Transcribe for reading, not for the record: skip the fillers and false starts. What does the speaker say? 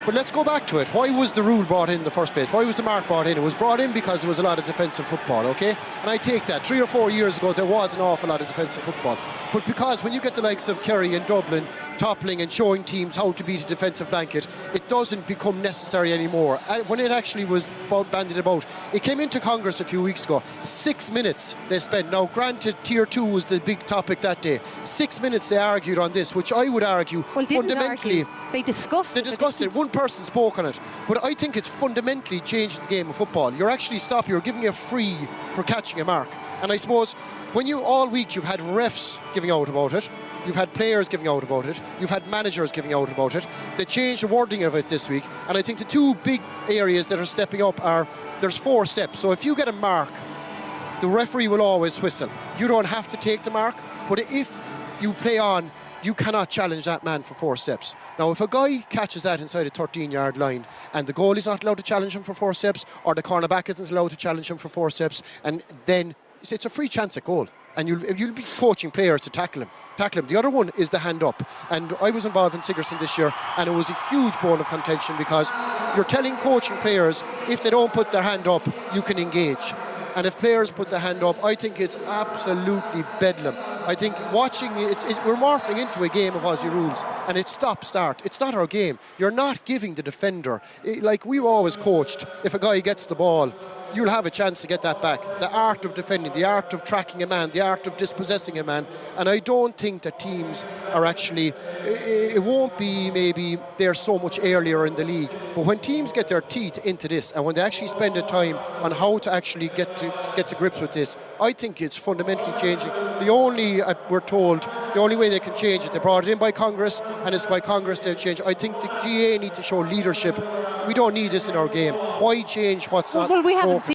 But let's go back to it. Why was the rule brought in the first place? Why was the mark brought in? It was brought in because there was a lot of defensive football, okay? And I take that. 3 or 4 years ago, there was an awful lot of defensive football. But because when you get the likes of Kerry and Dublin toppling and showing teams how to beat a defensive blanket, it doesn't become necessary anymore. And when it actually was bandied about, it came into Congress a few weeks ago. 6 minutes they spent. Now, granted, Tier 2 was the big topic that day. 6 minutes they argued on this, which I would argue fundamentally... They discussed it. They discussed it. One person spoke on it. But I think it's fundamentally changed the game of football. You're actually you're giving a free for catching a mark. And I suppose when you all week you've had refs giving out about it, you've had players giving out about it, you've had managers giving out about it. They changed the wording of it this week. And I think the two big areas that are stepping up are, there's 4 steps. So if you get a mark, the referee will always whistle. You don't have to take the mark, but if you play on, you cannot challenge that man for 4 steps. Now, if a guy catches that inside a 13-yard line and the goalie's not allowed to challenge him for 4 steps, or the cornerback isn't allowed to challenge him for 4 steps, and then it's a free chance at goal. And you'll be coaching players to tackle him. The other one is the hand up. And I was involved in Sigerson this year, and it was a huge bone of contention because you're telling coaching players, if they don't put their hand up, you can engage. And if players put their hand up, I think it's absolutely bedlam. I think watching we're morphing into a game of Aussie rules, and it's stop-start. It's not our game. You're not giving the defender, like we were always coached, if a guy gets the ball, you'll have a chance to get that back. The art of defending, the art of tracking a man, the art of dispossessing a man. And I don't think that teams are actually, it won't be maybe they're so much earlier in the league. But when teams get their teeth into this, and when they actually spend the time on how to actually get to grips with this, I think it's fundamentally changing. The only, we're told, the only way they can change it, they brought it in by Congress, and it's by Congress they'll change. I think the GA need to show leadership. We don't need this in our game. Why change what's not... Well, we haven't seen